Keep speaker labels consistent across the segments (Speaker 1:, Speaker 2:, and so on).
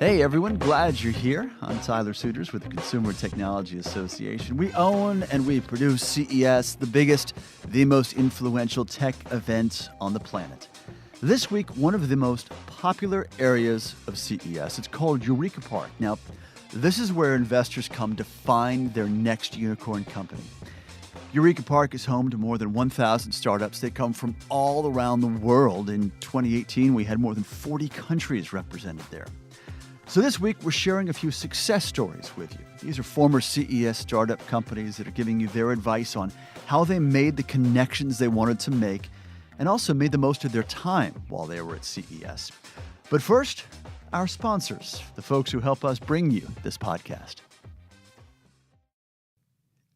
Speaker 1: Hey everyone, glad you're here. I'm Tyler Suiters with the Consumer Technology Association. We own and we produce CES, the biggest, the most influential tech event on the planet. This week, one of the most popular areas of CES, it's called Eureka Park. Now, this is where investors come to find their next unicorn company. Eureka Park is home to more than 1,000 startups. They come from all around the world. In 2018, we had more than 40 countries represented there. So this week, we're sharing a few success stories with you. These are former CES startup companies that are giving you their advice on how they made the connections they wanted to make and also made the most of their time while they were at CES. But first, our sponsors, the folks who help us bring you this podcast.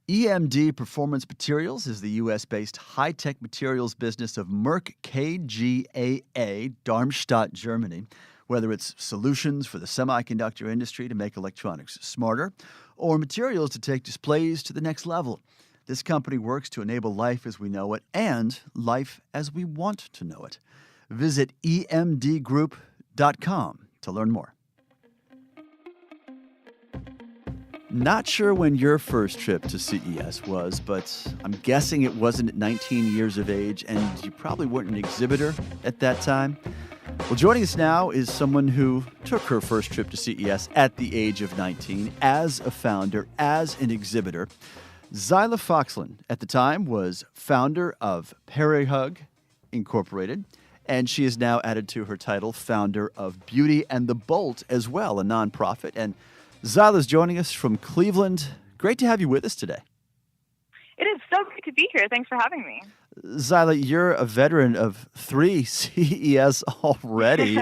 Speaker 1: EMD Performance Materials is the U.S.-based high-tech materials business of Merck KGaA, Darmstadt, Germany. Whether it's solutions for the semiconductor industry to make electronics smarter or materials to take displays to the next level, this company works to enable life as we know it and life as we want to know it. Visit emdgroup.com to learn more. Not sure when your first trip to CES was, but I'm guessing it wasn't at 19 years of age, and you probably weren't an exhibitor at that time. Well, joining us now is someone who took her first trip to CES at the age of 19 as a founder, as an exhibitor. Xyla Foxlin, at the time, was founder of Parihug Incorporated, and she is now added to her title, founder of Beauty and the Bolt as well, a nonprofit. And Xyla's joining us from Cleveland. Great to have you with us today.
Speaker 2: It is so great to be here. Thanks for having me.
Speaker 1: Xyla, you're a veteran of 3 CES already.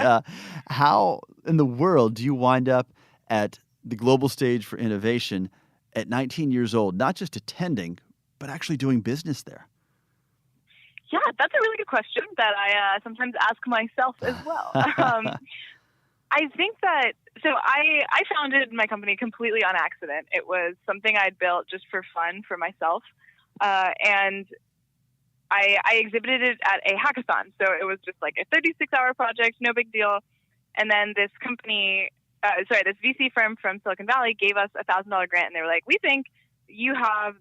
Speaker 1: How in the world do you wind up at the global stage for innovation at 19 years old, not just attending, but actually doing business there?
Speaker 2: Yeah, that's a really good question that I sometimes ask myself as well. I think that, so I founded my company completely on accident. It was something I'd built just for fun for myself. And I exhibited it at a hackathon. So it was just like a 36-hour project, no big deal. And then this company, this VC firm from Silicon Valley gave us a $1,000 grant. And they were like, we think you have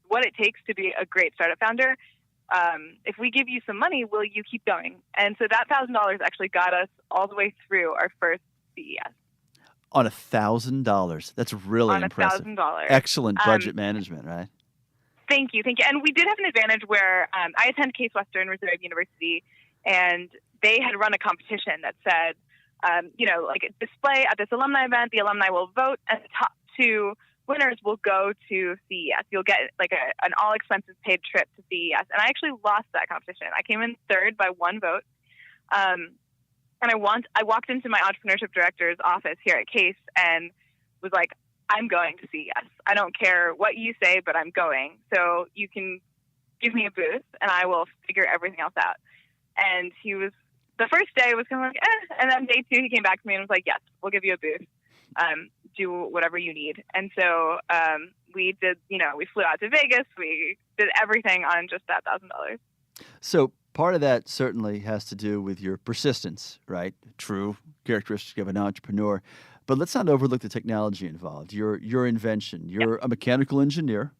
Speaker 2: what it takes to be a great startup founder. If we give you some money, will you keep going? And so that $1,000 actually got us all the way through our first CES.
Speaker 1: On $1,000. That's really impressive.
Speaker 2: On $1,000.
Speaker 1: Excellent budget management, right?
Speaker 2: Thank you. And we did have an advantage where I attend Case Western Reserve University, and they had run a competition that said, like a display at this alumni event, the alumni will vote, and the top 2 winners will go to CES. You'll get like an all-expenses paid trip to CES. And I actually lost that competition. I came in 3rd by 1 vote. And I walked into my entrepreneurship director's office here at Case and was like, I'm going to CES. I don't care what you say, but I'm going. So you can give me a booth and I will figure everything else out. And the first day was kind of like, And then day 2, he came back to me and was like, yes, we'll give you a booth. Do whatever you need. And so we did, we flew out to Vegas. We did everything on just that $1,000.
Speaker 1: So part of that certainly has to do with your persistence, right? True characteristic of an entrepreneur. But let's not overlook the technology involved. Your invention. You're a mechanical engineer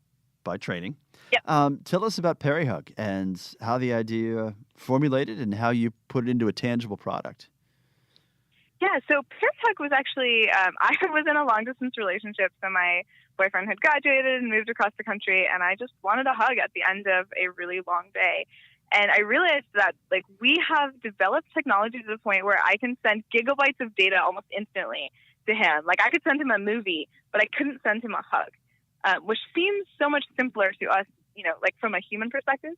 Speaker 1: by training.
Speaker 2: Yep.
Speaker 1: Tell us about Parihug and how the idea formulated and how you put it into a tangible product.
Speaker 2: Yeah, so Parihug was actually, I was in a long-distance relationship, so my boyfriend had graduated and moved across the country, and I just wanted a hug at the end of a really long day. And I realized that, we have developed technology to the point where I can send gigabytes of data almost instantly to him. I could send him a movie, but I couldn't send him a hug, which seems so much simpler to us, from a human perspective.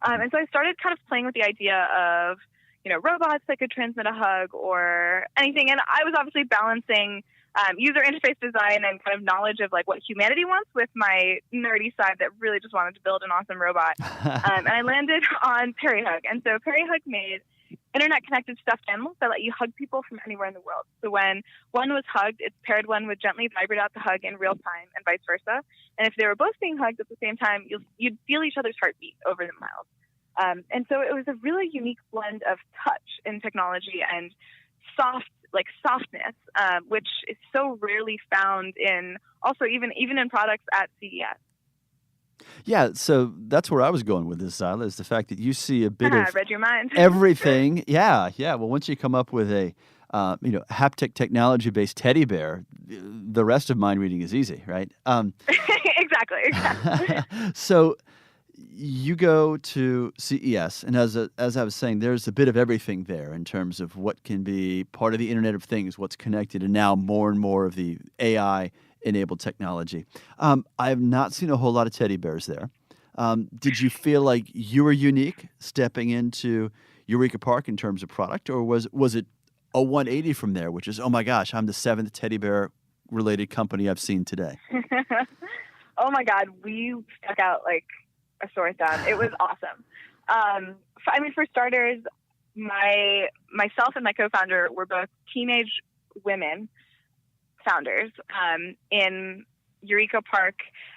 Speaker 2: And so I started kind of playing with the idea of, robots that could transmit a hug or anything. And I was obviously balancing user interface design and kind of knowledge of what humanity wants with my nerdy side that really just wanted to build an awesome robot. And I landed on Parihug. And so Parihug made internet-connected stuffed animals that let you hug people from anywhere in the world. So when one was hugged, its paired one would gently vibrate out the hug in real time and vice versa. And if they were both being hugged at the same time, you'd feel each other's heartbeat over the miles. And so it was a really unique blend of touch in technology and softness, which is so rarely found in also even in products at CES.
Speaker 1: Yeah, so that's where I was going with this, Xyla, is the fact that you see a bit of
Speaker 2: Read your mind.
Speaker 1: everything. Yeah. Well, once you come up with a haptic technology-based teddy bear, the rest of mind reading is easy, right?
Speaker 2: Exactly.
Speaker 1: So you go to CES, and as I was saying, there's a bit of everything there in terms of what can be part of the Internet of Things, what's connected, and now more and more of the AI-enabled technology. I have not seen a whole lot of teddy bears there. Did you feel like you were unique stepping into Eureka Park in terms of product, or was it a 180 from there, which is, oh my gosh, I'm the 7th teddy bear related company I've seen today?
Speaker 2: Oh my God, we stuck out like a sore thumb. It was awesome. For starters, myself and my co-founder were both teenage women founders in Eureka Park,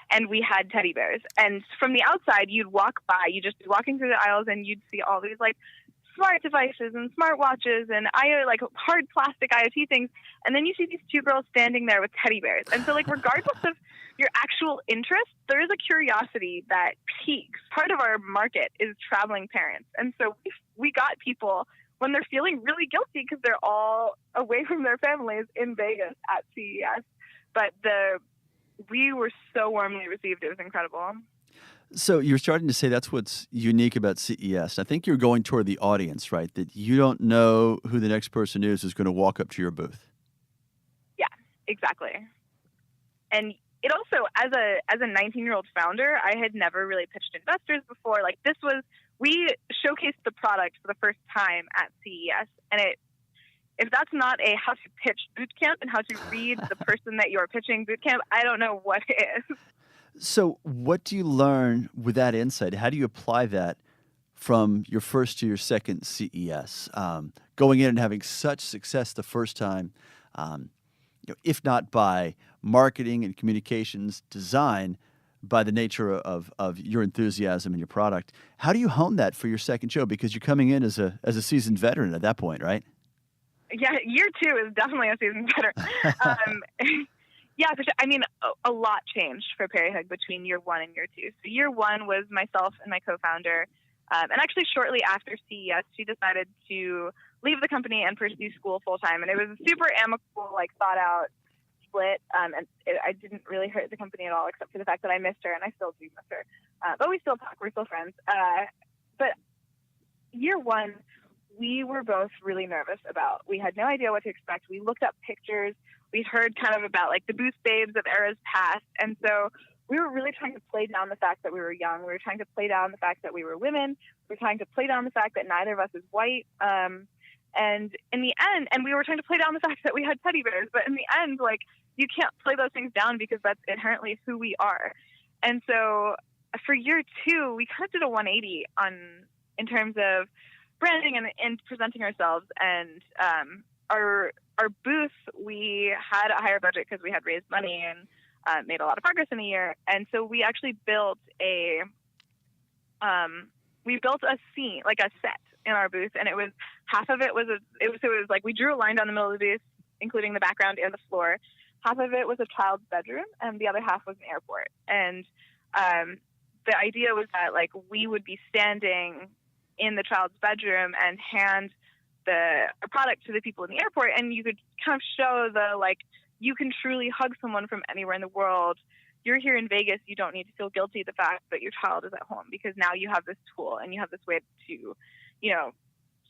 Speaker 2: and we had teddy bears. And from the outside, you'd be walking through the aisles, and you'd see all these like smart devices and smart watches and hard plastic IoT things. And then you see these two girls standing there with teddy bears. And so regardless of your actual interest, there is a curiosity that peaks. Part of our market is traveling parents. And so we got people when they're feeling really guilty because they're all away from their families in Vegas at CES. But we were so warmly received. It was incredible.
Speaker 1: So you're starting to say that's what's unique about CES. I think you're going toward the audience, right? That you don't know who the next person is who's going to walk up to your booth.
Speaker 2: Yeah, exactly. And it also, as a 19-year-old founder, I had never really pitched investors before. We showcased the product for the first time at CES, and if that's not a how to pitch boot camp and how to read the person that you're pitching boot camp, I don't know what is.
Speaker 1: So what do you learn with that insight? How do you apply that from your first to your second CES? Going in and having such success the first time, if not by marketing and communications design, by the nature of your enthusiasm and your product. How do you hone that for your second show? Because you're coming in as a seasoned veteran at that point, right?
Speaker 2: Yeah, year 2 is definitely a seasoned veteran. Yeah, for sure. A lot changed for Parihug between year 1 and year 2. So year 1 was myself and my co-founder. And actually shortly after CES, she decided to leave the company and pursue school full time. And it was a super amicable, thought out split. I didn't really hurt the company at all, except for the fact that I missed her, and I still do miss her. But we still talk. We're still friends. But year 1, we were both really nervous about. We had no idea what to expect. We looked up pictures. We'd heard kind of about the booth babes of eras past. And so we were really trying to play down the fact that we were young. We were trying to play down the fact that we were women. We were trying to play down the fact that neither of us is white. And in the end, and we were trying to play down the fact that we had teddy bears. But in the end, you can't play those things down because that's inherently who we are. And so for year 2, we kind of did a 180 in terms of branding and presenting ourselves. And our booth, we had a higher budget because we had raised money and made a lot of progress in a year. And so we actually built a scene, a set in our booth. And it was half of it was we drew a line down the middle of the booth, including the background and the floor. Half of it was a child's bedroom, and the other half was an airport. And the idea was that we would be standing in the child's bedroom and hand a product to the people in the airport, and you could kind of show you can truly hug someone from anywhere in the world. You're here in Vegas. You don't need to feel guilty the fact that your child is at home, because now you have this tool and you have this way to,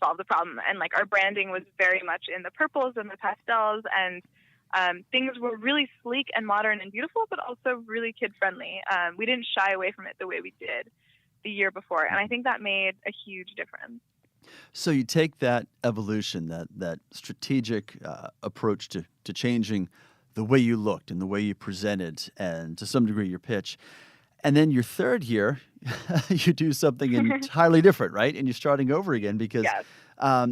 Speaker 2: solve the problem. And our branding was very much in the purples and the pastels, and things were really sleek and modern and beautiful, but also really kid friendly. We didn't shy away from it the way we did the year before, and I think that made a huge difference.
Speaker 1: So you take that evolution, that strategic approach to changing the way you looked and the way you presented, and to some degree your pitch, and then your third year, you do something entirely different, right? And you're starting over again because
Speaker 2: Yes.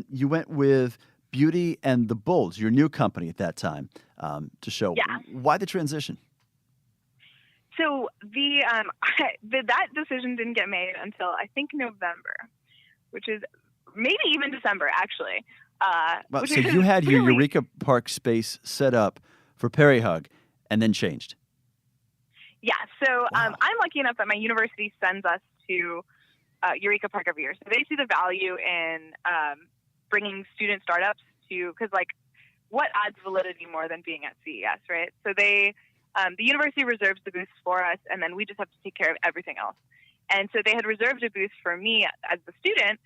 Speaker 1: You went with Beauty and the Bulls, your new company at that time, to show.
Speaker 2: Yeah.
Speaker 1: Why the transition?
Speaker 2: So that decision didn't get made until I think November, which is maybe even December, actually.
Speaker 1: Well, so you had your Eureka Park space set up for Parihug and then changed.
Speaker 2: Yeah, so I'm lucky enough that my university sends us to Eureka Park every year. So they see the value in bringing student startups to, because like, what adds validity more than being at CES, right? So the university reserves the booths for us, and then we just have to take care of everything else. And so they had reserved a booth for me as the student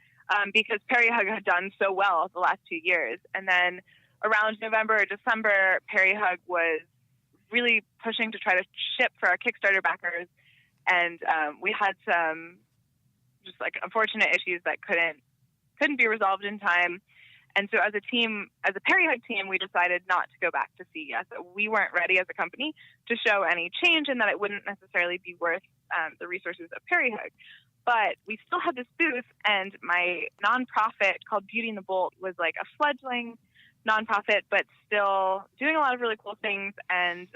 Speaker 2: because Parihug had done so well the last 2 years. And then around November or December, Parihug was really pushing to try to ship for our Kickstarter backers, and we had some just like unfortunate issues that couldn't be resolved in time. And so as a team, as a Parihug team, we decided not to go back to CES. We weren't ready as a company to show any change, and that it wouldn't necessarily be worth the resources of Parihug. But we still had this booth, and my nonprofit called Beauty and the Bolt was like a fledgling nonprofit, but still doing a lot of really cool things. And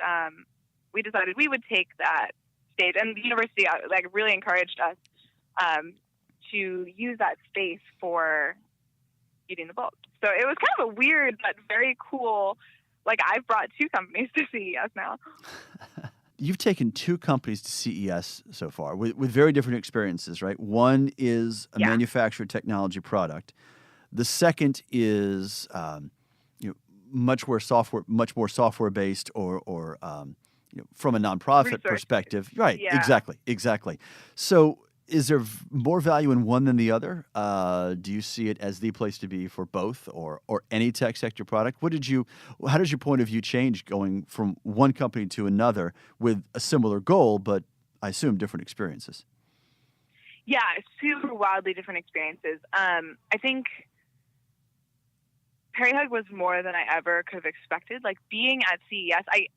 Speaker 2: we decided we would take that stage, and the university like really encouraged us to use that space for Beauty and the Bolt. So it was kind of a weird but very cool. Like, I've brought 2 companies to CES now.
Speaker 1: You've taken 2 companies to CES so far with very different experiences, right? One is a manufactured technology product. The second is much more software based, or from a nonprofit perspective, right? Yeah. Exactly. So, is there more value in one than the other? Do you see it as the place to be for both, or any tech sector product? How does your point of view change going from one company to another with a similar goal, but I assume different experiences?
Speaker 2: Yeah, super wildly different experiences. I think Parihug was more than I ever could have expected. Like, being at CES, I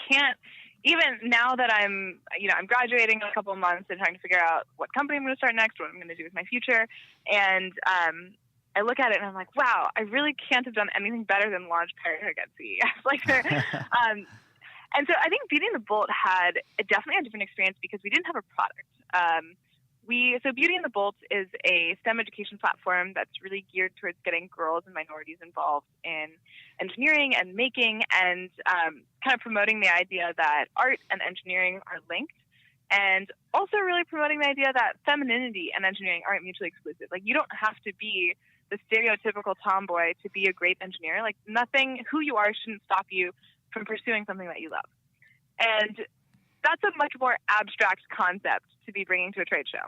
Speaker 2: can't. Even now that I'm graduating in a couple of months and trying to figure out what company I'm going to start next, what I'm going to do with my future, and I look at it and I'm like, wow, I really can't have done anything better than launch Parihug at CES. And so I think Beauty and the Bolt had definitely a different experience because we didn't have a product. So Beauty and the Bolt is a STEM education platform that's really geared towards getting girls and minorities involved in engineering and making, and kind of promoting the idea that art and engineering are linked, and also really promoting the idea that femininity and engineering aren't mutually exclusive. Like, you don't have to be the stereotypical tomboy to be a great engineer. Like, who you are shouldn't stop you from pursuing something that you love. And that's a much more abstract concept to be bringing to a trade show.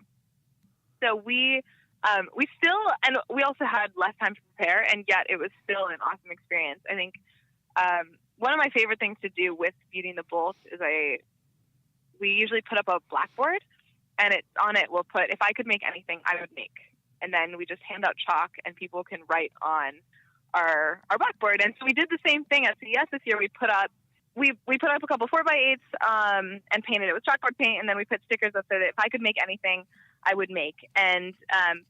Speaker 2: So we also had less time to prepare, and yet it was still an awesome experience. I think one of my favorite things to do with Beauty and the Bolt is we usually put up a blackboard, and on it we'll put, if I could make anything, I would make. And then we just hand out chalk, and people can write on our blackboard. And so we did the same thing at CES this year. We put up a couple 4x8s and painted it with chalkboard paint, and then we put stickers up so that if I could make anything, I would make. And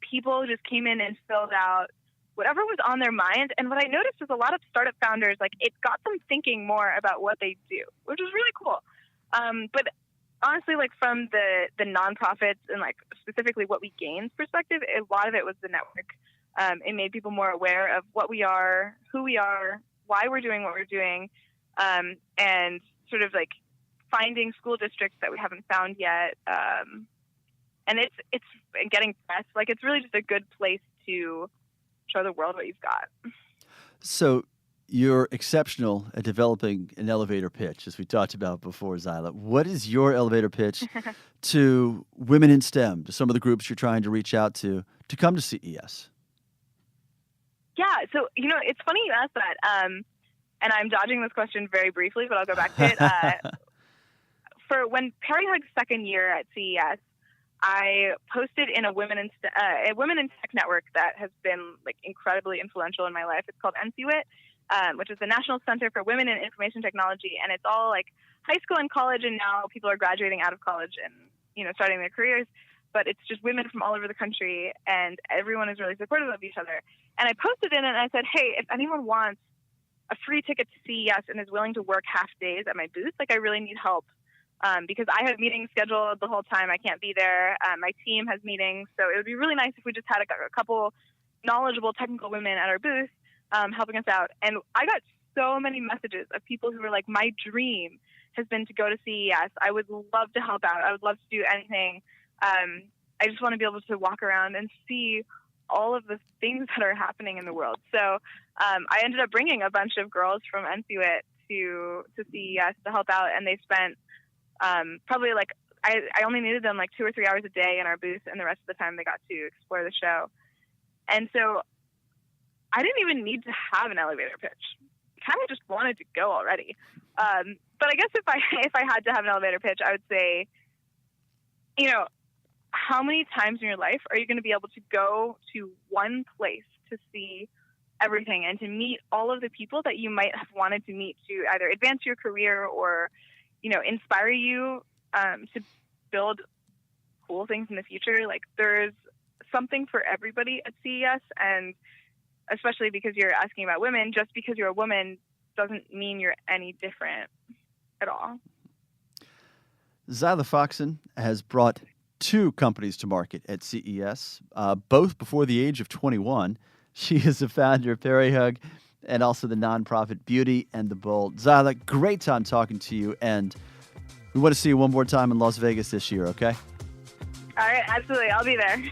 Speaker 2: people just came in and filled out whatever was on their mind. And what I noticed was a lot of startup founders, like, it got them thinking more about what they do, which was really cool. But honestly, like, from the nonprofits and like specifically what we gained perspective, a lot of it was the network. It made people more aware of what we are, who we are, why we're doing what we're doing, and sort of like finding school districts that we haven't found yet. And it's getting press. Like, it's really just a good place to show the world what you've got.
Speaker 1: So you're exceptional at developing an elevator pitch, as we talked about before, Xyla. What is your elevator pitch to women in STEM, to some of the groups you're trying to reach out to come to CES?
Speaker 2: Yeah, so, it's funny you asked that. And I'm dodging this question very briefly, but I'll go back to it. For when Parihug's second year at CES, I posted in a Women in Tech network that has been like incredibly influential in my life. It's called NCWIT, which is the National Center for Women in Information Technology, and it's all like high school and college, and now people are graduating out of college and starting their careers. But it's just women from all over the country, and everyone is really supportive of each other. And I posted in it, and I said, hey, if anyone wants a free ticket to CES and is willing to work half days at my booth, like, I really need help. Because I have meetings scheduled the whole time. I can't be there. My team has meetings. So it would be really nice if we just had a couple knowledgeable technical women at our booth. helping us out. And I got so many messages of people who were like, my dream has been to go to CES. I would love to help out. I would love to do anything. I just want to be able to walk around and see all of the things that are happening in the world. So I ended up bringing a bunch of girls from NCWIT to CES to help out, and they spent probably like, I only needed them like 2 or 3 hours a day in our booth, and the rest of the time they got to explore the show. And so I didn't even need to have an elevator pitch. I kind of just wanted to go already. But I guess if I had to have an elevator pitch, I would say, how many times in your life are you going to be able to go to one place to see everything and to meet all of the people that you might have wanted to meet to either advance your career or, inspire you to build cool things in the future? Like, there's something for everybody at CES, and especially because you're asking about women, just because you're a woman doesn't mean you're any different at all.
Speaker 1: Xyla Foxlin has brought 2 companies to market at CES, both before the age of 21. She is the founder of Parihug and also the nonprofit Beauty and the Bold. Xyla, great time talking to you, and we want to see you one more time in Las Vegas this year, okay?
Speaker 2: All right, absolutely. I'll be there.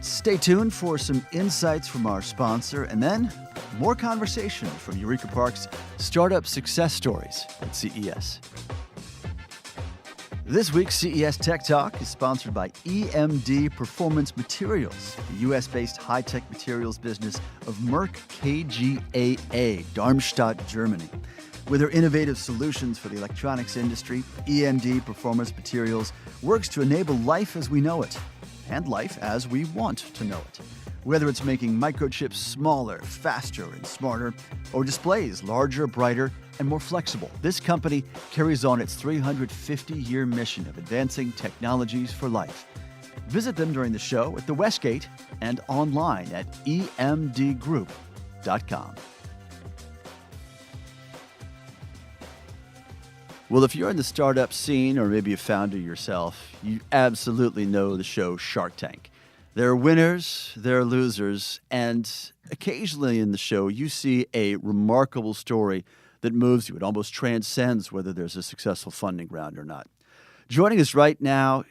Speaker 1: Stay tuned for some insights from our sponsor, and then more conversation from Eureka Park's startup success stories at CES. This week's CES Tech Talk is sponsored by EMD Performance Materials, the U.S.-based high-tech materials business of Merck KGaA, Darmstadt, Germany. With their innovative solutions for the electronics industry, EMD Performance Materials works to enable life as we know it, and life as we want to know it. Whether it's making microchips smaller, faster, and smarter, or displays larger, brighter, and more flexible, this company carries on its 350-year mission of advancing technologies for life. Visit them during the show at the Westgate and online at emdgroup.com. Well, if you're in the startup scene or maybe a founder yourself, you absolutely know the show Shark Tank. There are winners, there are losers, and occasionally in the show you see a remarkable story that moves you. It almost transcends whether there's a successful funding round or not. Joining us right now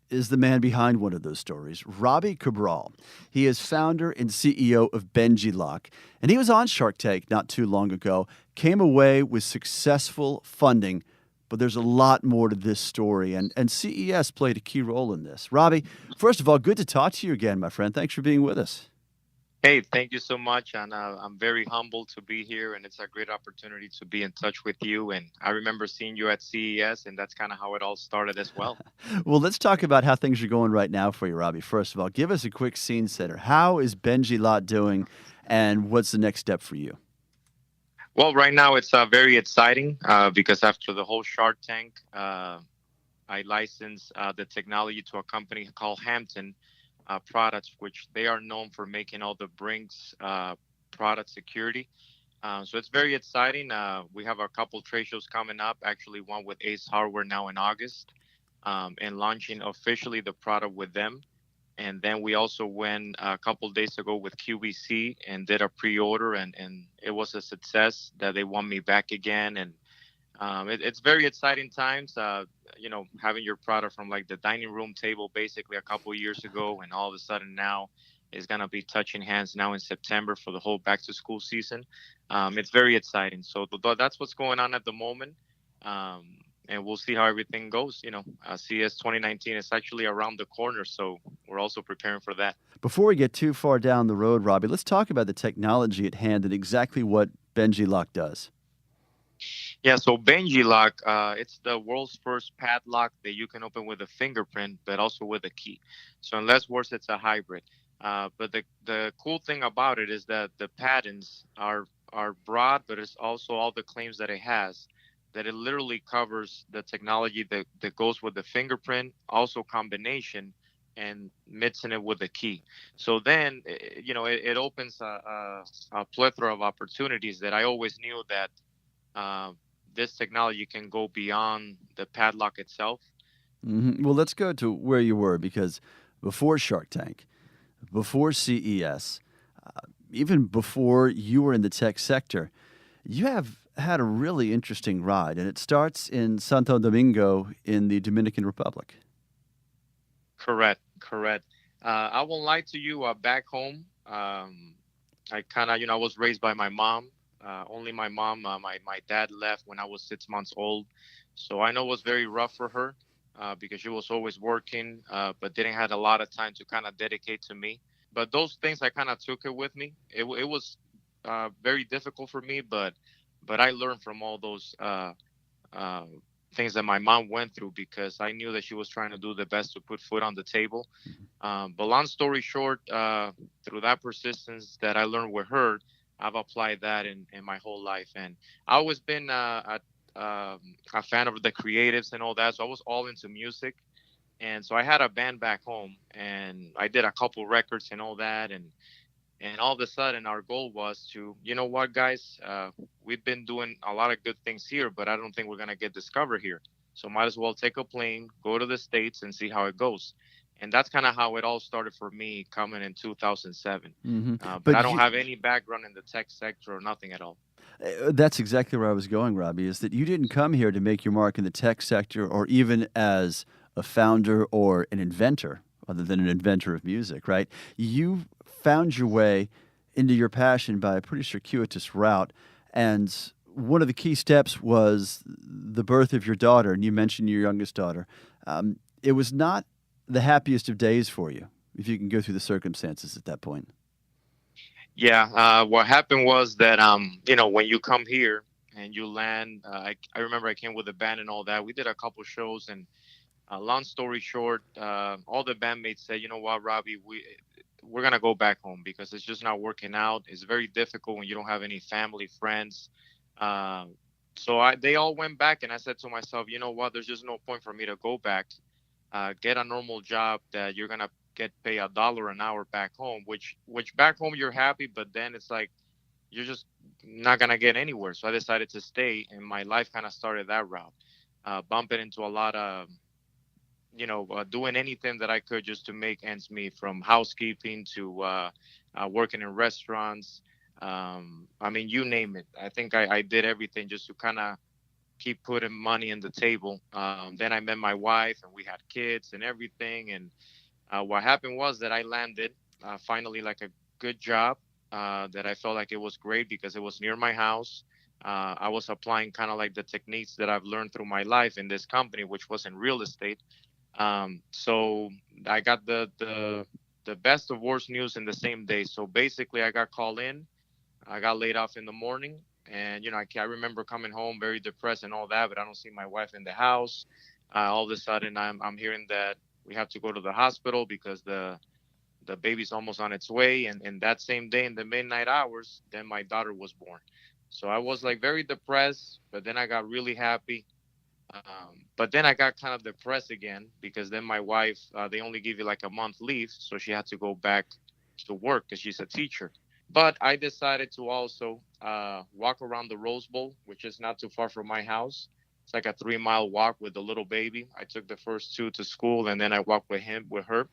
Speaker 1: is the man behind one of those stories, Robbie Cabral. He is founder and CEO of BenjiLock, and he was on Shark Tank not too long ago, came away with successful funding, but there's a lot more to this story, and CES played a key role in this. Robbie, first of all, good to talk to you again, my friend. Thanks for being with us.
Speaker 3: Hey, thank you so much, and I'm very humbled to be here, and it's a great opportunity to be in touch with you. And I remember seeing you at CES, and that's kind of how it all started as well.
Speaker 1: Well, let's talk about how things are going right now for you, Robbie. First of all, give us a quick scene setter. How is BenjiLock doing, and what's the next step for you?
Speaker 3: Well, right now it's very exciting because after the whole Shark Tank, I licensed the technology to a company called Hampton Products, which they are known for making all the Brinks product security. So it's very exciting. We have a couple trade shows coming up, actually one with Ace Hardware now in August, and launching officially the product with them. And then we also went a couple days ago with QVC and did a pre-order, and it was a success that they want me back again. And it's very exciting times, having your product from like the dining room table basically a couple years ago, and all of a sudden now is going to be touching hands now in September for the whole back to school season. It's very exciting. So that's what's going on at the moment. And we'll see how everything goes. CES 2019 is actually around the corner, so we're also preparing for that.
Speaker 1: Before we get too far down the road, Robbie, let's talk about the technology at hand and exactly what BenjiLock does.
Speaker 3: Yeah, so BenjiLock, it's the world's first padlock that you can open with a fingerprint, but also with a key. So in less words, it's a hybrid. But the cool thing about it is that the patents are broad, but it's also all the claims that it has, that it literally covers the technology that goes with the fingerprint, also combination, and mixing it with the key. So then, it opens a plethora of opportunities that I always knew that this technology can go beyond the padlock itself.
Speaker 1: Mm-hmm. Well, let's go to where you were, because before Shark Tank, before CES, even before you were in the tech sector, you have had a really interesting ride, and it starts in Santo Domingo in the Dominican Republic.
Speaker 3: Correct, correct. I won't lie to you. Back home, I kind of, I was raised by my mom. Only my mom. My dad left when I was 6 months old, so I know it was very rough for her because she was always working, but didn't had a lot of time to kind of dedicate to me. But those things I kind of took it with me. It was very difficult for me, but I learned from all those uh, things that my mom went through because I knew that she was trying to do the best to put food on the table. But long story short, through that persistence that I learned with her, I've applied that in my whole life. And I always been a fan of the creatives and all that. So I was all into music. And so I had a band back home and I did a couple records and all that. And all of a sudden, our goal was to, you know what, guys, we've been doing a lot of good things here, but I don't think we're going to get discovered here. So might as well take a plane, go to the States and see how it goes. And that's kind of how it all started for me coming in 2007.
Speaker 1: Mm-hmm.
Speaker 3: But I don't have any background in the tech sector or nothing at all.
Speaker 1: That's exactly where I was going, Robbie, is that you didn't come here to make your mark in the tech sector or even as a founder or an inventor, other than an inventor of music, right? You found your way into your passion by a pretty circuitous route. And one of the key steps was the birth of your daughter. And you mentioned your youngest daughter. It was not the happiest of days for you, if you can go through the circumstances at that point.
Speaker 3: Yeah, what happened was that when you come here and you land, I remember I came with a band and all that. We did a couple shows, and long story short, all the bandmates said, you know what, Robbie, we're gonna go back home because it's just not working out. It's very difficult when you don't have any family, friends. So they all went back, and I said to myself, you know what, there's just no point for me to go back. Get a normal job that you're gonna get paid $1 an hour back home, which back home you're happy, but then it's like you're just not gonna get anywhere. So I decided to stay, and my life kind of started that route, bumping into a lot of doing anything that I could just to make ends meet, from housekeeping to working in restaurants. I mean, you name it. I think I did everything just to kind of keep putting money on the table. Then I met my wife and we had kids and everything. And what happened was that I landed finally like a good job that I felt like it was great because it was near my house. I was applying kind of like the techniques that I've learned through my life in this company, which was in real estate. So I got the best of worst news in the same day. So basically, I got called in. I got laid off in the morning, and I remember coming home very depressed and all that. But I don't see my wife in the house. All of a sudden, I'm hearing that we have to go to the hospital because the baby's almost on its way. And that same day, in the midnight hours, then my daughter was born. So I was like very depressed, but then I got really happy. But then I got kind of depressed again because then my wife, they only give you like a month leave. So she had to go back to work because she's a teacher. But I decided to also walk around the Rose Bowl, which is not too far from my house. It's like a 3 mile walk with the little baby. I took the first two to school and then I walked with her.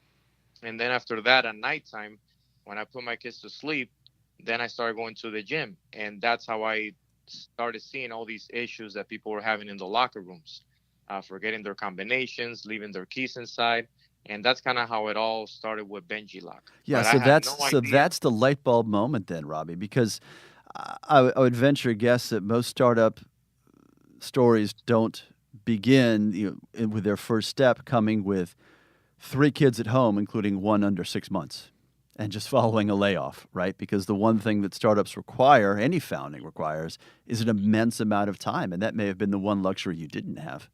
Speaker 3: And then after that, at nighttime, when I put my kids to sleep, then I started going to the gym. And that's how I started seeing all these issues that people were having in the locker rooms, forgetting their combinations, leaving their keys inside. And that's kind of how it all started with BenjiLock.
Speaker 1: Yeah,
Speaker 3: But I
Speaker 1: so
Speaker 3: had
Speaker 1: that's
Speaker 3: no
Speaker 1: so
Speaker 3: idea.
Speaker 1: that's the light bulb moment then, Robbie, because I would venture a guess that most startup stories don't begin with their first step coming with 3 kids at home, including one under 6 months, and just following a layoff, right? Because the one thing that startups require, any founding requires, is an immense amount of time, and that may have been the one luxury you didn't have.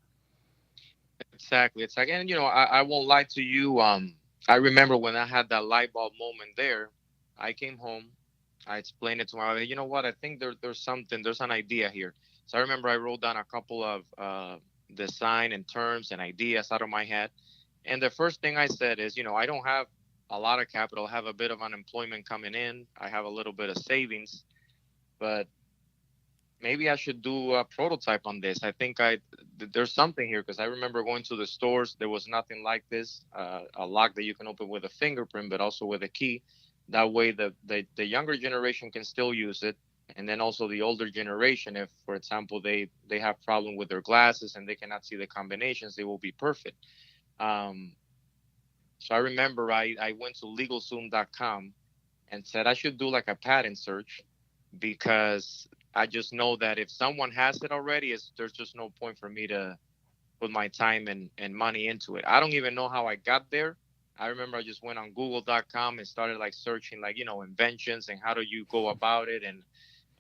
Speaker 3: Exactly. It's like, and I won't lie to you. I remember when I had that light bulb moment there, I came home, I explained it to my wife. You know what? I think there's an idea here. So I remember I wrote down a couple of design and terms and ideas out of my head. And the first thing I said is, I don't have a lot of capital. I have a bit of unemployment coming in. I have a little bit of savings, but maybe I should do a prototype on this. I think there's something here because I remember going to the stores. There was nothing like this. A lock that you can open with a fingerprint, but also with a key. That way, the younger generation can still use it, and then also the older generation, if, for example, they have problem with their glasses and they cannot see the combinations, they will be perfect. Um, so I remember I went to LegalZoom.com and said I should do like a patent search because I just know that if someone has it already, there's just no point for me to put my time and money into it. I don't even know how I got there. I remember I just went on google.com and started like searching like, inventions and how do you go about it.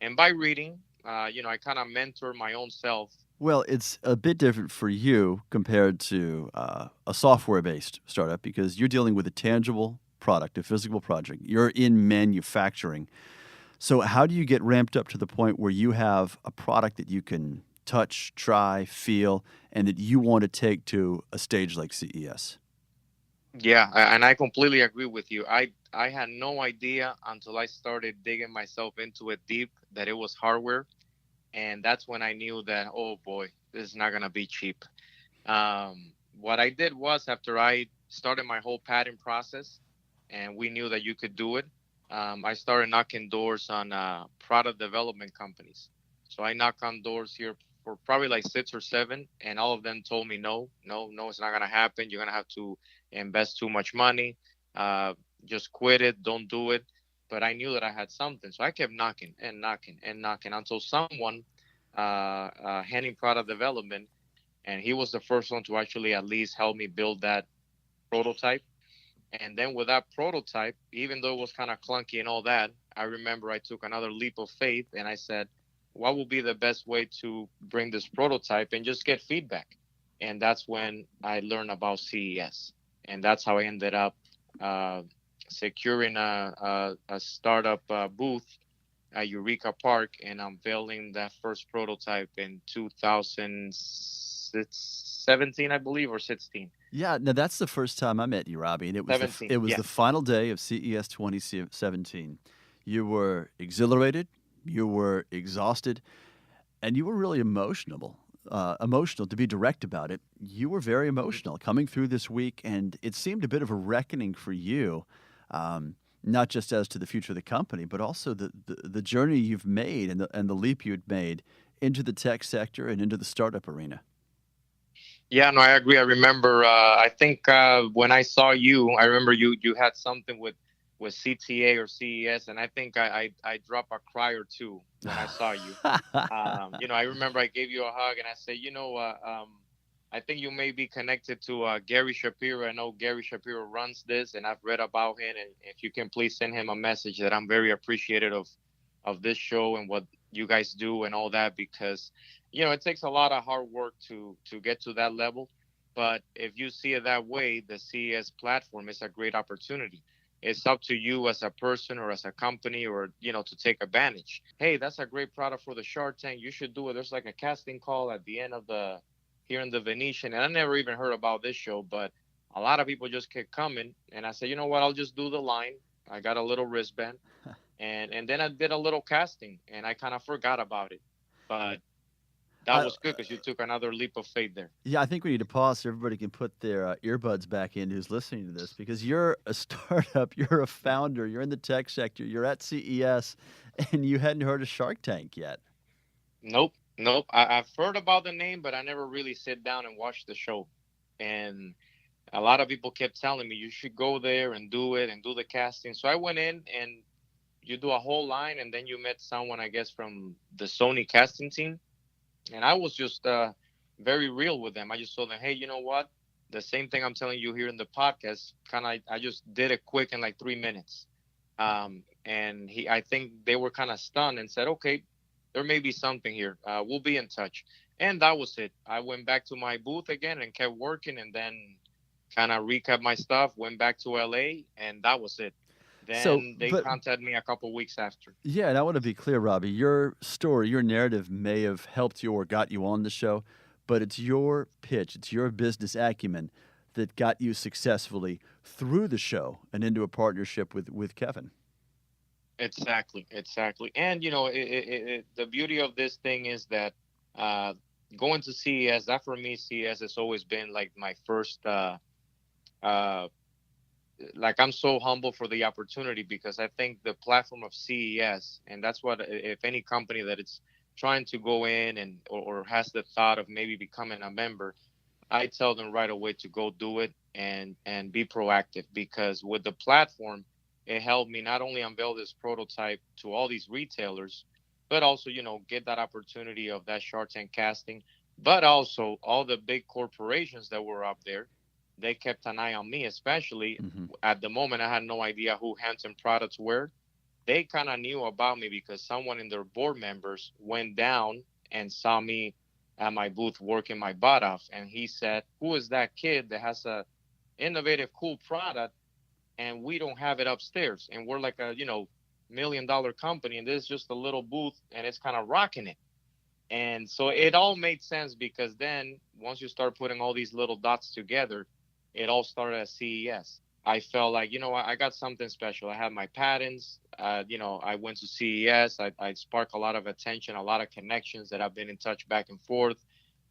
Speaker 3: And by reading, I kind of mentor my own self.
Speaker 1: Well, it's a bit different for you compared to a software based startup because you're dealing with a tangible product, a physical project. You're in manufacturing. So, how do you get ramped up to the point where you have a product that you can touch, try, feel, and that you want to take to a stage like CES?
Speaker 3: Yeah, and I completely agree with you. I had no idea until I started digging myself into it deep that it was hardware, and that's when I knew that, oh boy, this is not gonna be cheap. What I did was after I started my whole patent process, and we knew that you could do it, I started knocking doors on product development companies. So I knocked on doors here for probably like six or seven, and all of them told me no, no, no, it's not gonna happen. You're gonna have to invest too much money. Uh, just quit it. Don't do it. But I knew that I had something, so I kept knocking and knocking and knocking until someone handing product development, and he was the first one to actually at least help me build that prototype. And then with that prototype, even though it was kind of clunky and all that, I remember I took another leap of faith and I said, what will be the best way to bring this prototype and just get feedback? And that's when I learned about CES. And that's how I ended up uh, securing a startup booth at Eureka Park and unveiling that first prototype in 2017, I believe, or 16.
Speaker 1: Yeah, now that's the first time I met you, Robbie, and it was
Speaker 3: 17,
Speaker 1: it was
Speaker 3: yeah.
Speaker 1: the final day of CES 2017. You were exhilarated, you were exhausted, and you were really emotional. Emotional to be direct about it. You were very emotional coming through this week, and it seemed a bit of a reckoning for you, not just as to the future of the company, but also the journey you've made and the leap you'd made into the tech sector and into the startup arena.
Speaker 3: Yeah, no, I agree. I remember. I think when I saw you, I remember you had something with CTA or CES, and I think I dropped a cry or two when I saw you. I remember I gave you a hug and I said, I think you may be connected to Gary Shapiro. I know Gary Shapiro runs this, and I've read about him. And if you can please send him a message that I'm very appreciative of this show and what you guys do and all that, because it takes a lot of hard work to get to that level. But if you see it that way, the CES platform is a great opportunity. It's up to you as a person or as a company or to take advantage. Hey, that's a great product for the Shark Tank. You should do it. There's like a casting call at the end of the here in the Venetian, and I never even heard about this show, but a lot of people just kept coming, and I said, you know what? I'll just do the line. I got a little wristband, and then I did a little casting, and I kind of forgot about it, but that
Speaker 1: I,
Speaker 3: was good because you took another leap of faith there.
Speaker 1: Yeah, I think we need to pause so everybody can put their earbuds back in who's listening to this because you're a startup, you're a founder, you're in the tech sector, you're at CES, and you hadn't heard of Shark Tank yet.
Speaker 3: Nope, nope. I've heard about the name, but I never really sit down and watch the show. And a lot of people kept telling me you should go there and do it and do the casting. So I went in and you do a whole line, and then you met someone, I guess, from the Sony casting team. And I was just very real with them. I just told them, hey, you know what? The same thing I'm telling you here in the podcast, I just did it quick in like 3 minutes. And I think they were kind of stunned and said, okay, there may be something here. We'll be in touch. And that was it. I went back to my booth again and kept working, and then kind of recap my stuff, went back to LA, and that was it. Then they contacted me a couple weeks after.
Speaker 1: Yeah, and I want to be clear, Robbie. Your story, your narrative may have helped you or got you on the show, but it's your pitch, it's your business acumen that got you successfully through the show and into a partnership with Kevin.
Speaker 3: Exactly. And, the beauty of this thing is that going to CES, that for me, CES has always been like my first like I'm so humble for the opportunity, because I think the platform of CES, and that's what, if any company that it's trying to go in and or has the thought of maybe becoming a member, I tell them right away to go do it and be proactive, because with the platform, it helped me not only unveil this prototype to all these retailers, but also, get that opportunity of that Shark Tank casting, but also all the big corporations that were up there. They kept an eye on me, especially
Speaker 1: Hmm.
Speaker 3: at the moment. I had no idea who Hampton products were. They kind of knew about me because someone in their board members went down and saw me at my booth working my butt off, and he said, "Who is that kid that has a innovative, cool product, and we don't have it upstairs? And we're like a $1 million company, and this is just a little booth, and it's kind of rocking it." And so it all made sense, because then once you start putting all these little dots together, it all started at CES. I felt like, I got something special. I had my patents. I went to CES. I sparked a lot of attention, a lot of connections that I've been in touch back and forth.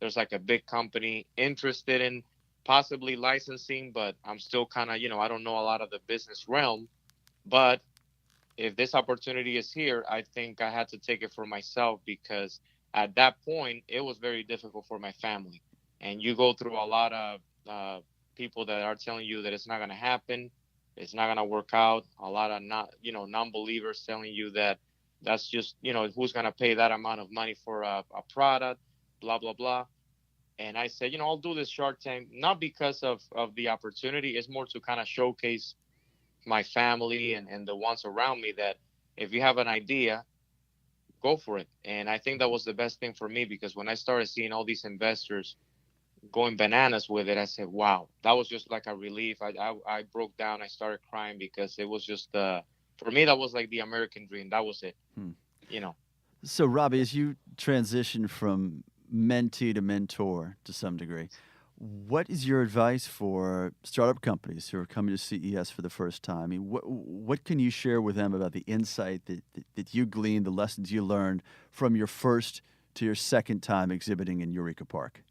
Speaker 3: There's like a big company interested in possibly licensing, but I'm still kind of, I don't know a lot of the business realm. But if this opportunity is here, I think I had to take it for myself, because at that point, it was very difficult for my family. And you go through a lot of people that are telling you that it's not going to happen, it's not going to work out. A lot of non-believers telling you that that's just, who's going to pay that amount of money for a product, blah, blah, blah. And I said, I'll do this Shark Tank, not because of the opportunity. It's more to kind of showcase my family and the ones around me that if you have an idea, go for it. And I think that was the best thing for me, because when I started seeing all these investors going bananas with it, I said, wow, that was just like a relief. I broke down. I started crying, because it was just, for me, that was like the American dream. That was it,
Speaker 1: Hmm.
Speaker 3: you know.
Speaker 1: So, Robbie, as you transition from mentee to mentor to some degree, what is your advice for startup companies who are coming to CES for the first time? I mean, what can you share with them about the insight that you gleaned, the lessons you learned from your first to your second time exhibiting in Eureka Park?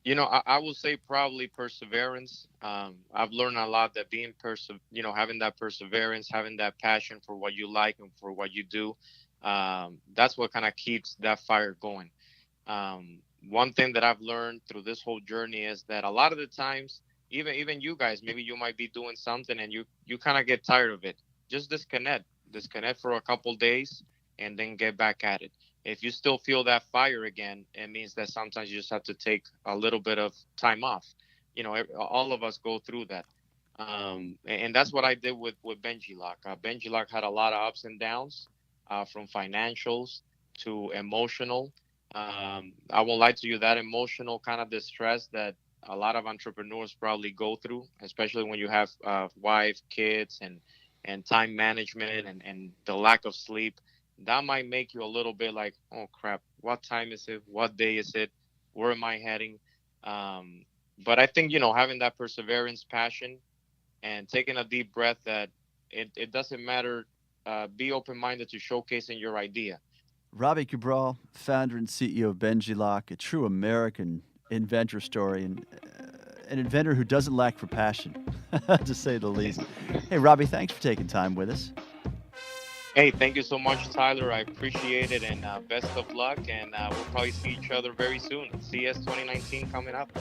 Speaker 3: I would say probably perseverance. I've learned a lot that having that perseverance, having that passion for what you like and for what you do, that's what kind of keeps that fire going. One thing that I've learned through this whole journey is that a lot of the times, even you guys, maybe you might be doing something and you kind of get tired of it. Just disconnect for a couple days, and then get back at it. If you still feel that fire again, it means that sometimes you just have to take a little bit of time off. All of us go through that. And that's what I did with BenjiLock. BenjiLock had a lot of ups and downs, from financials to emotional. I won't lie to you, that emotional kind of distress that a lot of entrepreneurs probably go through, especially when you have wife, kids, and time management and the lack of sleep. That might make you a little bit like, oh crap, what time is it? What day is it? Where am I heading? But I think, having that perseverance, passion, and taking a deep breath, that it doesn't matter. Be open-minded to showcasing your idea.
Speaker 1: Robbie Cabral, founder and CEO of BenjiLock, a true American inventor story, and an inventor who doesn't lack for passion, to say the least. Hey, Robbie, thanks for taking time with us.
Speaker 3: Hey, thank you so much, Tyler. I appreciate it, and best of luck. And we'll probably see each other very soon. CS 2019 coming up.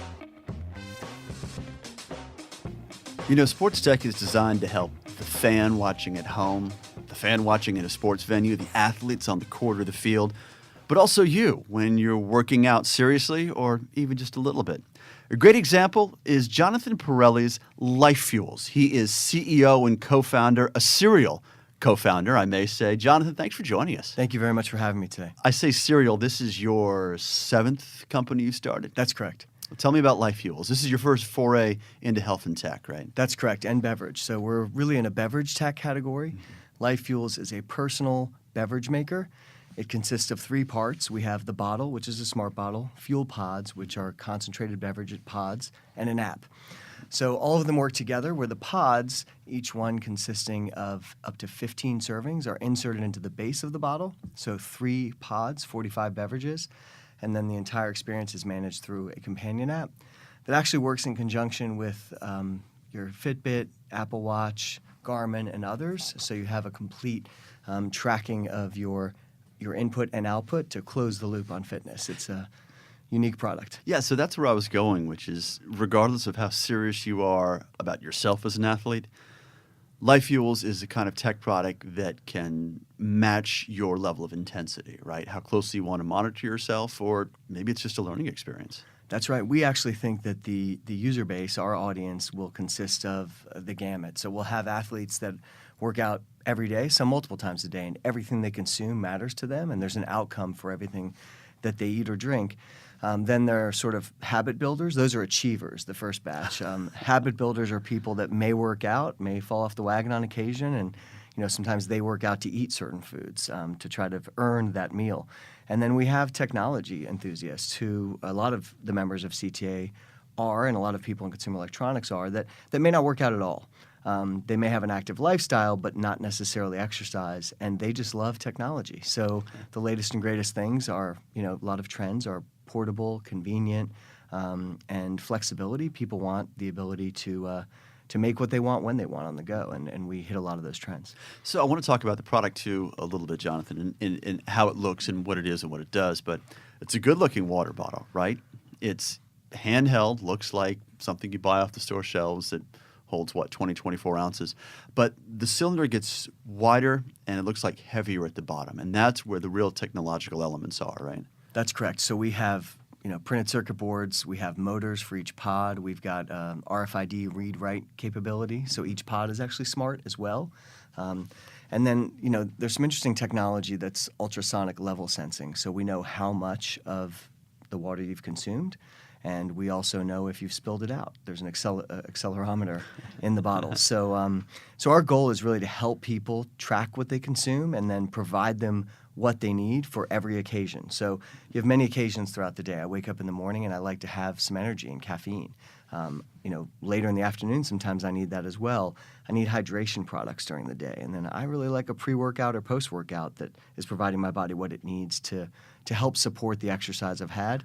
Speaker 1: Sports tech is designed to help the fan watching at home, the fan watching in a sports venue, the athletes on the court or the field, but also you when you're working out seriously or even just a little bit. A great example is Jonathon Perrelli's LifeFuels. He is CEO and co-founder, a serial co-founder, I may say. Jonathon, thanks for joining us.
Speaker 4: Thank you very much for having me today.
Speaker 1: I say serial. This is your seventh company you started?
Speaker 4: That's correct.
Speaker 1: Tell me about LifeFuels. This is your first foray into health and tech, right?
Speaker 4: That's correct, and beverage. So we're really in a beverage tech category. Mm-hmm. LifeFuels is a personal beverage maker. It consists of three parts. We have the bottle, which is a smart bottle, fuel pods, which are concentrated beverage pods, and an app. So all of them work together, where the pods, each one consisting of up to 15 servings, are inserted into the base of the bottle. So 3 pods, 45 beverages, and then the entire experience is managed through a companion app that actually works in conjunction with your Fitbit, Apple Watch, Garmin, and others. So you have a complete tracking of your input and output to close the loop on fitness. It's a unique product.
Speaker 1: Yeah, so that's where I was going, which is regardless of how serious you are about yourself as an athlete, LifeFuels is the kind of tech product that can match your level of intensity, right? How closely you want to monitor yourself, or maybe it's just a learning experience.
Speaker 4: That's right. We actually think that the user base, our audience, will consist of the gamut. So we'll have athletes that work out every day, some multiple times a day, and everything they consume matters to them, and there's an outcome for everything that they eat or drink. Then there are sort of habit builders. Those are achievers, the first batch. Habit builders are people that may work out, may fall off the wagon on occasion, and sometimes they work out to eat certain foods to try to earn that meal. And then we have technology enthusiasts, who a lot of the members of CTA are, and a lot of people in consumer electronics are, that may not work out at all. They may have an active lifestyle, but not necessarily exercise, and they just love technology. So the latest and greatest things are, a lot of trends are portable, convenient, and flexibility. People want the ability to make what they want when they want on the go, and we hit a lot of those trends.
Speaker 1: So I want to talk about the product too a little bit, Jonathan, and how it looks and what it is and what it does. But it's a good-looking water bottle, right? It's handheld, looks like something you buy off the store shelves that holds, 20, 24 ounces. But the cylinder gets wider, and it looks like heavier at the bottom. And that's where the real technological elements are, right?
Speaker 4: That's correct. So we have printed circuit boards. We have motors for each pod. We've got RFID read-write capability. So each pod is actually smart as well. And then, there's some interesting technology that's ultrasonic level sensing. So we know how much of the water you've consumed, and we also know if you've spilled it out. There's an accelerometer in the bottle. So our goal is really to help people track what they consume and then provide them what they need for every occasion. So you have many occasions throughout the day. I wake up in the morning and I like to have some energy and caffeine. Later in the afternoon, sometimes I need that as well. I need hydration products during the day. And then I really like a pre-workout or post-workout that is providing my body what it needs to help support the exercise I've had.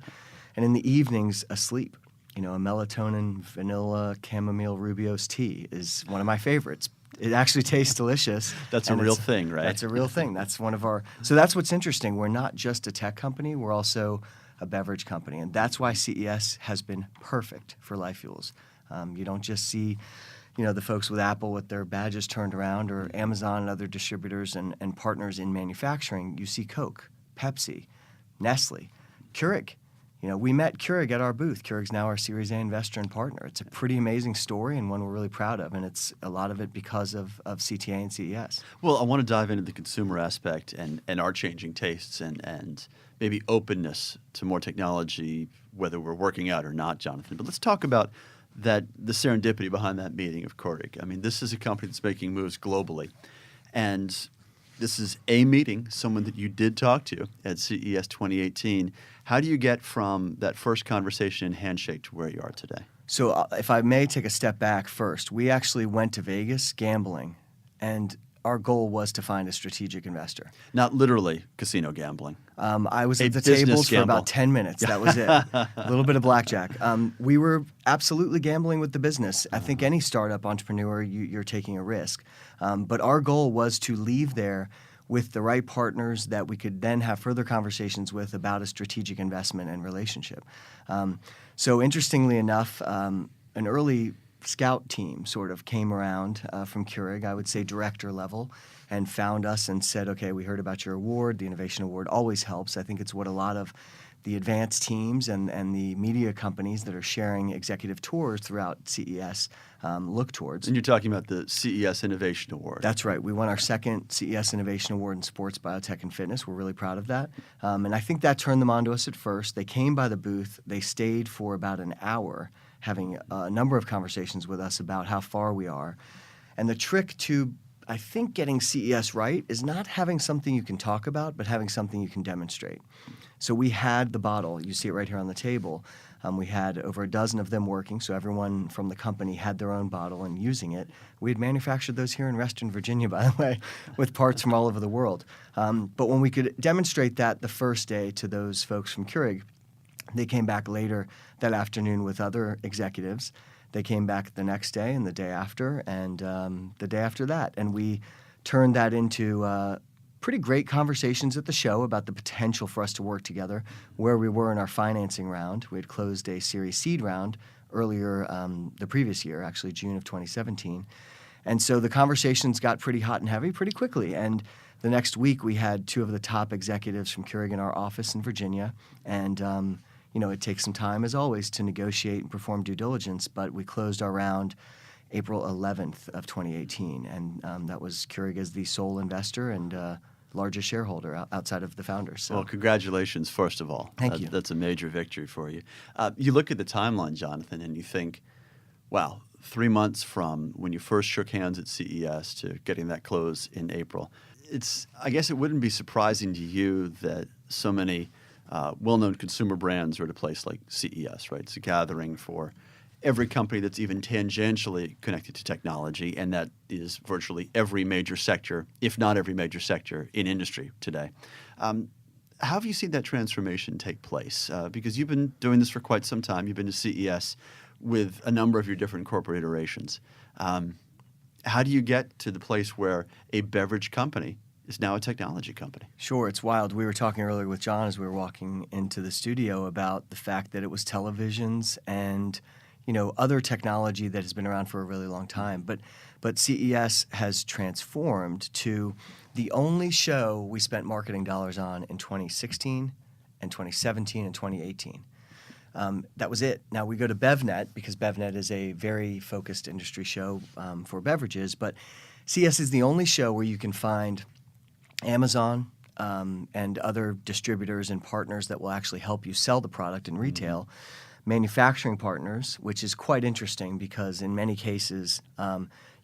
Speaker 4: And in the evenings, a sleep. A melatonin, vanilla, chamomile, Rubio's tea is one of my favorites. It actually tastes delicious.
Speaker 1: That's a real thing, right?
Speaker 4: That's a real thing. That's one of our. So that's what's interesting. We're not just a tech company. We're also a beverage company, and that's why CES has been perfect for LifeFuels. You don't just see, the folks with Apple with their badges turned around, or Amazon and other distributors and partners in manufacturing. You see Coke, Pepsi, Nestle, Keurig. We met Keurig at our booth. Keurig's now our Series A investor and partner. It's a pretty amazing story and one we're really proud of, and it's a lot of it because of CTA and CES.
Speaker 1: Well, I want to dive into the consumer aspect and our changing tastes and maybe openness to more technology, whether we're working out or not, Jonathan. But let's talk about the serendipity behind that meeting of Keurig. I mean, this is a company that's making moves globally, and this is a meeting, someone that you did talk to at CES 2018. How do you get from that first conversation and handshake to where you are today?
Speaker 4: So if I may take a step back first, we actually went to Vegas gambling, and our goal was to find a strategic investor.
Speaker 1: Not literally casino gambling.
Speaker 4: I was at the tables for about 10 minutes. That was it. A little bit of blackjack. We were absolutely gambling with the business. I think any startup entrepreneur, you're taking a risk. But our goal was to leave there with the right partners that we could then have further conversations with about a strategic investment and relationship. So interestingly enough, an early scout team sort of came around from Keurig, I would say director level, and found us and said, okay, we heard about your award. The Innovation Award always helps. I think it's what a lot of the advanced teams and the media companies that are sharing executive tours throughout CES look towards.
Speaker 1: And you're talking about the CES Innovation Award.
Speaker 4: That's right. We won our second CES Innovation Award in sports, biotech, and fitness. We're really proud of that. And I think that turned them on to us at first. They came by the booth. They stayed for about an hour having a number of conversations with us about how far we are. And the trick to, I think, getting CES right is not having something you can talk about, but having something you can demonstrate. So we had the bottle. You see it right here on the table. We had over a dozen of them working, so everyone from the company had their own bottle and using it. We had manufactured those here in Reston, Virginia, by the way, with parts from all over the world. But when we could demonstrate that the first day to those folks from Keurig, They came back later that afternoon with other executives. They came back the next day and the day after and the day after that. And we turned that into pretty great conversations at the show about the potential for us to work together, where we were in our financing round. We had closed a Series Seed round earlier the previous year, actually June of 2017. And so the conversations got pretty hot and heavy pretty quickly. And the next week we had two of the top executives from Keurig in our office in Virginia. And it takes some time, as always, to negotiate and perform due diligence, but we closed our round April 11th of 2018, and that was Keurig as the sole investor and largest shareholder outside of the founders. So.
Speaker 1: Well, congratulations, first of all.
Speaker 4: Thank you.
Speaker 1: That's a major victory for you. You look at the timeline, Jonathon, and you think, wow, 3 months from when you first shook hands at CES to getting that close in April. I guess it wouldn't be surprising to you that so many well-known consumer brands are at a place like CES, right? It's a gathering for every company that's even tangentially connected to technology, and that is virtually every major sector, if not every major sector in industry today. How have you seen that transformation take place? Because you've been doing this for quite some time. You've been to CES with a number of your different corporate iterations. How do you get to the place where a beverage company is now a technology company?
Speaker 4: Sure, it's wild. We were talking earlier with John as we were walking into the studio about the fact that it was televisions and other technology that has been around for a really long time. But CES has transformed to the only show we spent marketing dollars on in 2016 and 2017 and 2018. That was it. Now we go to BevNet because BevNet is a very focused industry show for beverages, but CES is the only show where you can find Amazon and other distributors and partners that will actually help you sell the product in retail. Manufacturing partners, which is quite interesting because in many cases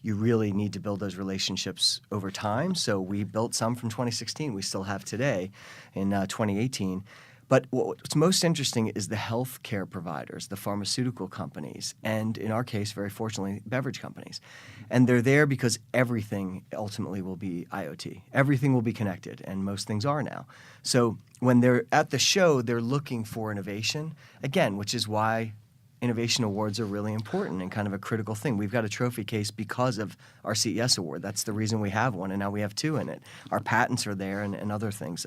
Speaker 4: you really need to build those relationships over time. So we built some from 2016. We still have today in 2018. But what's most interesting is the healthcare providers, the pharmaceutical companies, and in our case, very fortunately, beverage companies. And they're there because everything ultimately will be IoT. Everything will be connected, and most things are now. So when they're at the show, they're looking for innovation, again, which is why innovation awards are really important and kind of a critical thing. We've got a trophy case because of our CES award. That's the reason we have one, and now we have two in it. Our patents are there and other things.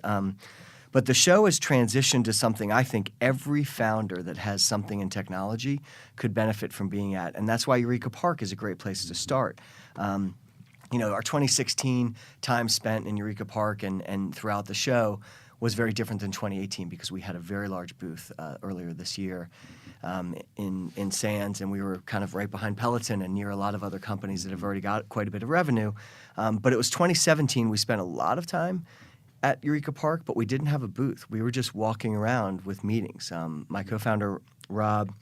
Speaker 4: But the show has transitioned to something I think every founder that has something in technology could benefit from being at. And that's why Eureka Park is a great place to start. Our 2016 time spent in Eureka Park and throughout the show was very different than 2018 because we had a very large booth earlier this year in Sands, and we were kind of right behind Peloton and near a lot of other companies that have already got quite a bit of revenue. But it was 2017 we spent a lot of time at Eureka Park, but we didn't have a booth. We were just walking around with meetings. My co-founder, Rob,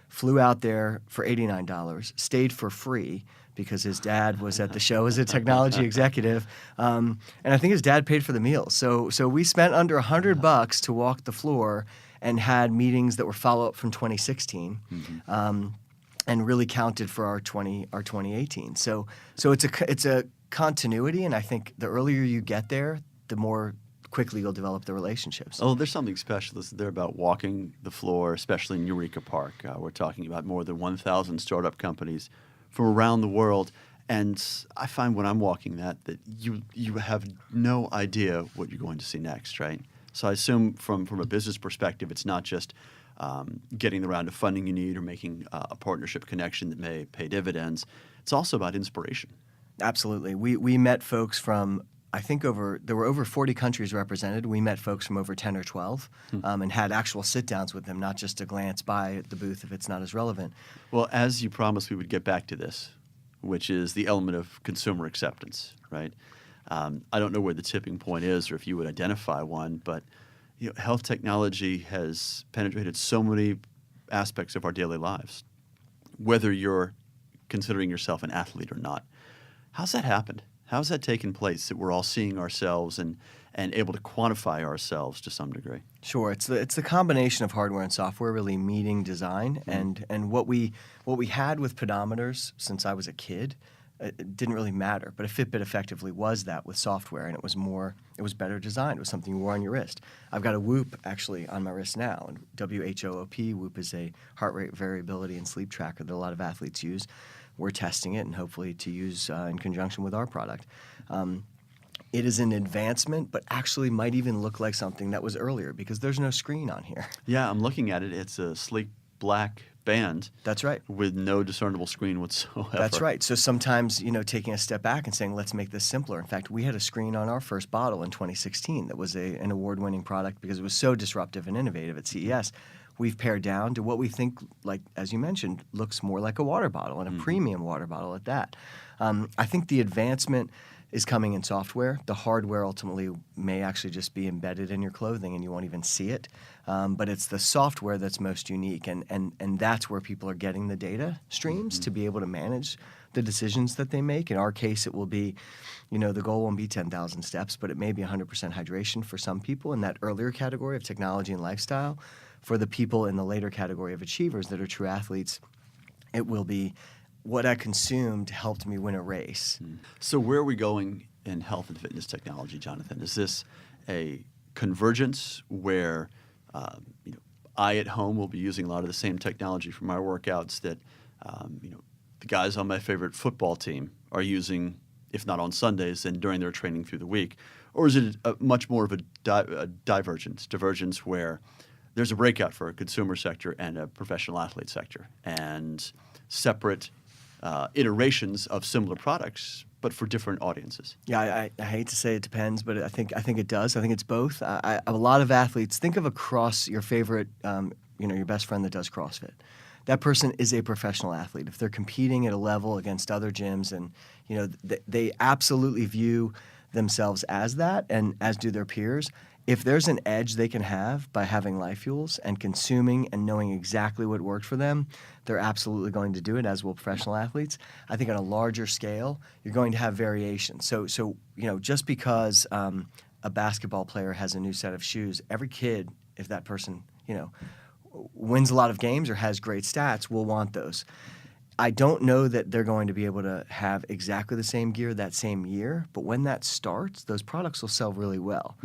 Speaker 4: flew out there for $89, stayed for free because his dad was at the show as a technology executive, and I think his dad paid for the meals. So we spent under $100 to walk the floor and had meetings that were follow-up from 2016. And really counted for our 2018. So it's a continuity, and I think the earlier you get there, the more quickly you'll develop the relationships.
Speaker 1: Oh, there's something special there about walking the floor, especially in Eureka Park. We're talking about more than 1,000 startup companies from around the world, and I find when I'm walking that you have no idea what you're going to see next, right? So I assume from a business perspective, it's not just getting the round of funding you need or making a partnership connection that may pay dividends. It's also about inspiration.
Speaker 4: Absolutely. We met folks from I think there were over 40 countries represented. We met folks from over 10 or 12 and had actual sit-downs with them, not just a glance by at the booth if it's not as relevant.
Speaker 1: Well, as you promised, we would get back to this, which is the element of consumer acceptance, right? I don't know where the tipping point is or if you would identify one, but health technology has penetrated so many aspects of our daily lives, whether you're considering yourself an athlete or not. How's that happened? How's that taken place that we're all seeing ourselves and able to quantify ourselves to some degree?
Speaker 4: Sure, it's the combination of hardware and software really meeting design, and what we had with pedometers since I was a kid it didn't really matter. But a Fitbit effectively was that with software, and it was better designed. It was something you wore on your wrist. I've got a Whoop actually on my wrist now, and WHOOP. Whoop is a heart rate variability and sleep tracker that a lot of athletes use. We're testing it and hopefully to use in conjunction with our product. It is an advancement, but actually might even look like something that was earlier because there's no screen on here.
Speaker 1: Yeah, I'm looking at it. It's a sleek black band.
Speaker 4: That's right.
Speaker 1: With no discernible screen whatsoever.
Speaker 4: That's right. So sometimes, taking a step back and saying, let's make this simpler. In fact, we had a screen on our first bottle in 2016 that was an award-winning product because it was so disruptive and innovative at CES. We've pared down to what we think, like as you mentioned, looks more like a water bottle and a premium water bottle at that. I think the advancement is coming in software. The hardware ultimately may actually just be embedded in your clothing and you won't even see it. But it's the software that's most unique, and that's where people are getting the data streams to be able to manage the decisions that they make. In our case, it will be, the goal won't be 10,000 steps, but it may be 100% hydration for some people in that earlier category of technology and lifestyle. For the people in the later category of achievers that are true athletes, it will be what I consumed helped me win a race.
Speaker 1: So where are we going in health and fitness technology, Jonathon? Is this a convergence where I at home will be using a lot of the same technology for my workouts that the guys on my favorite football team are using, if not on Sundays, then during their training through the week? Or is it much more of a divergence where there's a breakout for a consumer sector and a professional athlete sector, and separate iterations of similar products, but for different audiences?
Speaker 4: Yeah, I hate to say it depends, but I think it does. I think it's both. A lot of athletes, think of your favorite, your best friend that does CrossFit. That person is a professional athlete. If they're competing at a level against other gyms, and they absolutely view themselves as that, and as do their peers. If there's an edge they can have by having LifeFuels and consuming and knowing exactly what worked for them, they're absolutely going to do it, as will professional athletes. I think on a larger scale, you're going to have variation. So just because a basketball player has a new set of shoes, every kid, if that person, wins a lot of games or has great stats, will want those. I don't know that they're going to be able to have exactly the same gear that same year, but when that starts, those products will sell really well.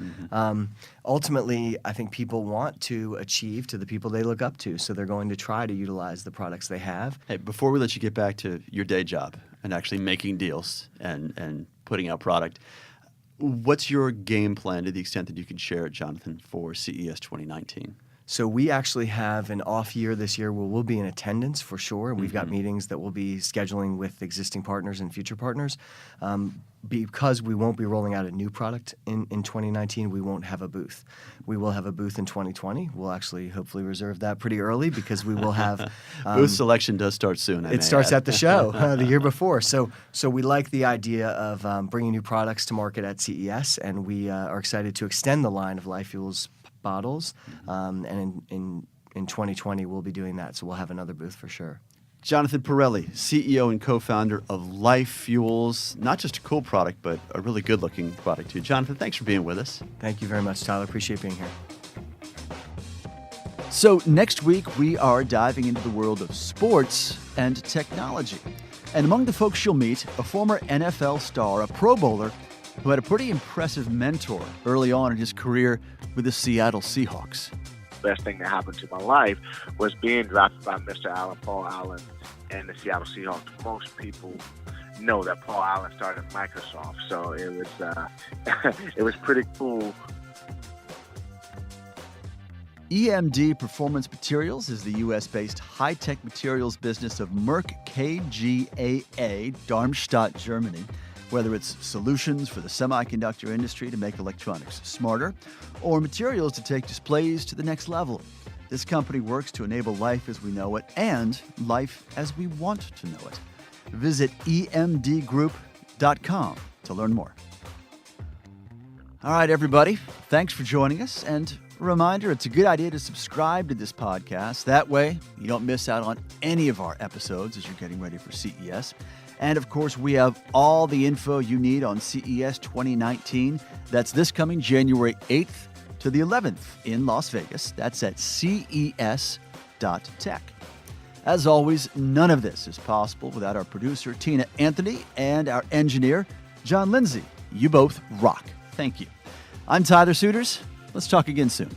Speaker 4: Ultimately, I think people want to achieve to the people they look up to, so they're going to try to utilize the products they have.
Speaker 1: Hey, before we let you get back to your day job and actually making deals and putting out product, what's your game plan to the extent that you can share it, Jonathon, for CES 2019?
Speaker 4: So we actually have an off year this year where we'll be in attendance for sure. We've got meetings that we'll be scheduling with existing partners and future partners. Because we won't be rolling out a new product in 2019, we won't have a booth. We will have a booth in 2020. We'll actually hopefully reserve that pretty early because we will have...
Speaker 1: booth selection does start soon,
Speaker 4: It starts at the show the year before. So we like the idea of bringing new products to market at CES, and we are excited to extend the line of LifeFuels bottles, and in 2020 we'll be doing that, so we'll have another booth for sure.
Speaker 1: Jonathon Perrelli, CEO and co-founder of LifeFuels. Not just a cool product, but a really good-looking product too. Jonathon, thanks for being with us.
Speaker 4: Thank you very much, Tyler. Appreciate being here.
Speaker 1: So next week we are diving into the world of sports and technology. And among the folks you'll meet, a former NFL star, a Pro Bowler, who had a pretty impressive mentor early on in his career with the Seattle Seahawks.
Speaker 5: Best thing that happened to my life was being drafted by Mr. Paul Allen, and the Seattle Seahawks. Most people know that Paul Allen started at Microsoft, so it was it was pretty cool.
Speaker 1: EMD Performance Materials is the U.S.-based high-tech materials business of Merck KGaA, Darmstadt, Germany. Whether it's solutions for the semiconductor industry to make electronics smarter, or materials to take displays to the next level, this company works to enable life as we know it and life as we want to know it. Visit emdgroup.com to learn more. All right, everybody, thanks for joining us. And a reminder, it's a good idea to subscribe to this podcast. That way, you don't miss out on any of our episodes as you're getting ready for CES. And of course, we have all the info you need on CES 2019. That's this coming January 8th to the 11th in Las Vegas. That's at ces.tech. As always, none of this is possible without our producer, Tina Anthony, and our engineer, John Lindsay. You both rock. Thank you. I'm Tyler Suiters. Let's talk again soon.